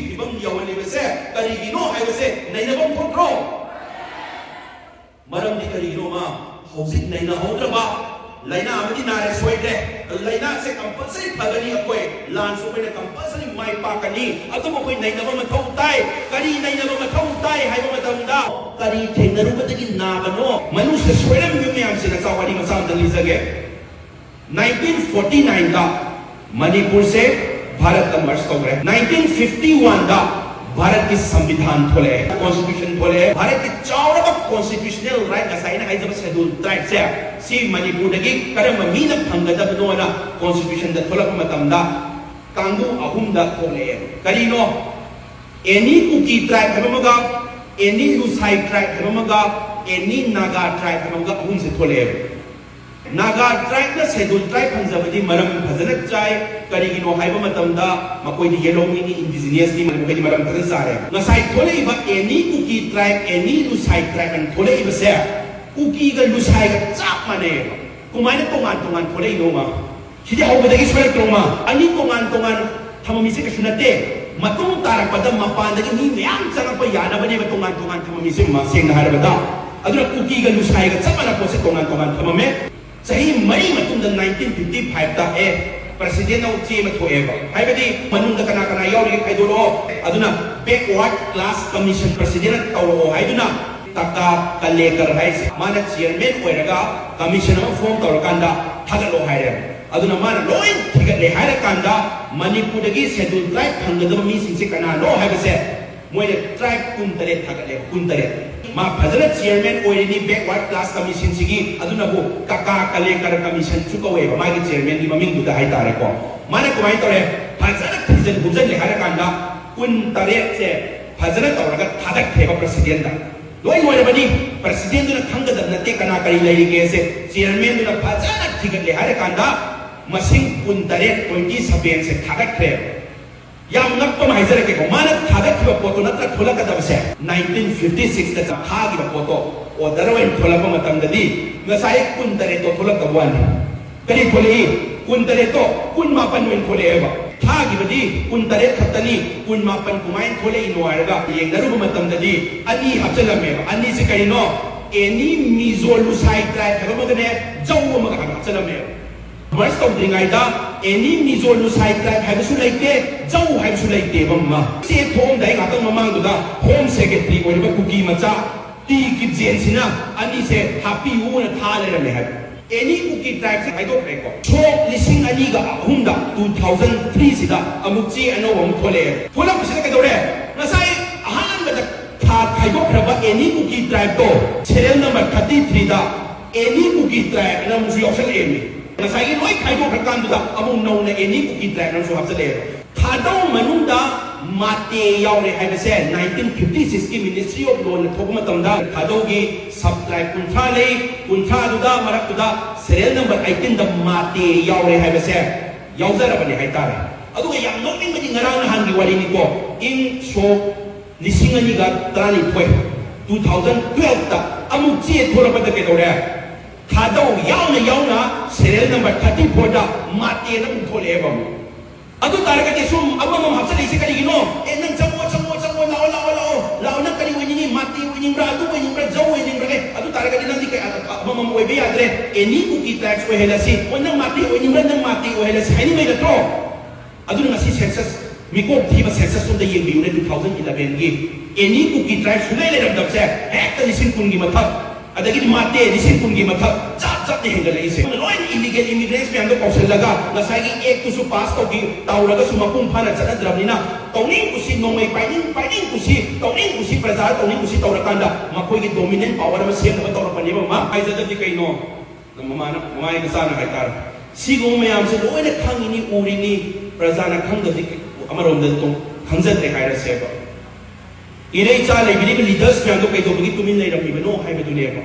फिवम यौहलिबसे करिगिनो हाइबसे नैनबम थोक्रो मरमदि करिगिनो मा हौजिक नैना हौद्रबा लाइना अमदि नारे सोइद्रे लाइना से कंपल्सरी फगनी अकोय लान सोइने कंपल्सरी माइ पाकनी अतुम अकोय नैनबम मथौ ताई करि नैनबम मथौ ताई हाइबा मतमदा करि थेंगरुबदगी नाबनो मनुष्य सोइरम युमयाम सिना चावारी मसाम दलिजगे 1949 दा मणिपुर से भारत का मर्ज कौरे 1951 दा भारत की संविधान थोले कॉन्स्टिट्यूशन थोले भारत की चावड़ा कॉन्स्टिट्यूशनल राइट का साइन है जब शेड्यूल ट्राइब से सी मणिपुर दगी करम मीना फंगदब नोना कॉन्स्टिट्यूशन द थोला मतमदा कांगू अहुम दा थोले करीनो एनी कुकी ट्राइब हमगा एनी लुसाई ट्राइब हमगा एनी नागा ट्राइब हमगा अहुम से थोले नागा ट्राइब ना शेड्यूल ट्राइब फंजबदी मरम फजन चाय करिगिनो हाइबा मतमदा मकोइदि येलो मिनी इंडिजिनियस नि मकोइदि मरम फजन सारे नसाई थोले इबा एनी कुकी ट्राइब एनी लुसाई ट्राइब एन थोले इबा से कुकी गा लुसाई गा चाप माने कुमाने तोंगान थोले इनोमा सिदि हौबदगी सोय त्रोमा अनि तोंगान थममिसे कसुनते मतुम तारपदा मपानदगी नि मयाम चंगप यानबने तोंगान थममिसे मा सेंग हारबदा अदुना कुकी गा लुसाई गा चपना पोसे तोंगान थममे सही मई मतुंद 1955 ता ए प्रेसिडेंट ऑफ चे मथोएबा हाइबदी मनुंद कना कना यावरी खाइदोरो अदुना बैकवर्ड क्लास कमीशन प्रेसिडेंट तौरो हाइदुना तका कलेकर हाइस माना चेयरमैन ओइरगा कमीशन अमा फॉर्म तौरकांदा थागलो हाइरे अदुना माना लोइन थिगले हाइरे कांदा मणिपुरदगी शेड्यूल ट्राइब फंगदब मी सिंसे कना नो हाइबसे मोइले ट्राइब कुंतरे थागले कुंतरे मा फजन चेयरमैन ओइरिनी बैकवर्ड क्लास कमीशन सिगी अदुना बो काका कलेकर कमीशन चुकवे मागी चेयरमैन की ममिंग दुदा हाइ तारे को माने कुमाई तोरे फजन थिजन बुजन ले हारे कांदा कुन तरे से फजन तोरगा थादक थेबा प्रेसिडेंट दा लोइ मोइरबनी प्रेसिडेंट दुना खंगदब नते कना करी लैरिगे से चेयरमैन दुना फजन थिगन ले हारे कांदा मसिंग कुन तरे 27 से थादक थे याम नक्पम हाइजरके को मानक थादखिबा पोतो नत्र थोलकदबसे 1956 दा थागिबा पोतो ओदरवेन थोलबा मतमददी ngасai कुंतरे तो थोलकबवान करी थोले कुंतरे तो कुन मापन वेन थोलेबा थागिबदी कुंतरे खतनी कुन मापन कुमाइन थोले इनवारगा येंगदरुबा मतमददी अनि हचलमेबा अनि से करिनो एनी मिजोलुसाई ट्राइब हबमगने जौवा मगा हचलमेबा वर्ष तौद्रिङाइदा एनी मिजोलुसाई ट्राइब हाइबसु लैते जौ हाइबसु लैते बम्मा से थोम दाइ गातम ममांगदुदा होम सेक्रेटरी ओइबा कुकी मचा टी की जेनसिना अनि से हापी उन था लेरमे हाइ एनी कुकी ट्राइब से हाइदो रेको छो लिसिंग अनि गा हुंदा 2003 सिदा अमुची अनो वम थोले थोला पुसिदा कदोरे नसाई अहान बद था हाइदो खरबा एनी कुकी ट्राइब तो serial number 33 दा एनी कुकी ट्राइब ना मुसी ऑप्शन ए में नसाई लोई खाइबो खरकांदुदा अमु नौने एनी कुकी ट्राइब नसु हबसले थादौ मनुंदा माते यावरे हाइबसे 1956 की मिनिस्ट्री ऑफ लॉ न थोक मतमदा थादौ की सब ट्राइब कुंथा ले कुंथा दुदा मरकुदा serial number 18 दा माते यावरे हाइबसे यावजरबने हाइतारे अदुगा याम नोकिंग बदि ngaraw na hangi wali ni ko in so lisingani ga trani phoi 2012 ta amu che thola bada ke dore थादौ यावना serial number 34 दा माते नम थोलेबा अदु तारगति सुम अबम हबसले से करिगिनो ए नंग चमो लाओ न करि वनिनी माते वनिंग्रा अदु वनिंग्रा जौ वनिंग्रा अदु तारगति नंदी के अबम ओइबे याद्रे एनी कुकी ट्राइब्स को हेलासी वनंग माते वनिंग्रा नंग माते ओ हेलासी हाइनी मेगा ट्रो अदु नसी census Miko थीबा census soon the येबिउने 2011 गी एनी कुकी ट्राइब्स सुले लेरमदबसे हेक्ट लिसिन कुंगी मथक अदगी माते लिसिन कुंगी मथक जाप हेंगल इसे लोइन इलीगल इमिग्रेंट्स में अंदो कौशल लगा नसाई एक तुसु पास तो की ताउरगा सुमकुम फाना चदद्रबनिना तौनिंग कुसी नोमै पाइनिंग कुसी तौनिंग कुसी प्रजार तौनिंग कुसी तौरकांदा मखोई की डोमिनेंट पावर में सेम नबा तौरपनिबा मा हाइजदति कैनो ममाना ममाय गसाना हाइतार सिगो मयाम से लोइन खांगिनी उरिनी प्रजाना खंगदि अमरोंद तो खंजद्रे हाइरसेबा इरे चा लेबिनी लीडर्स में अंदो कैदोबगी तुमिन लेरमिबनो हाइबदुनेबा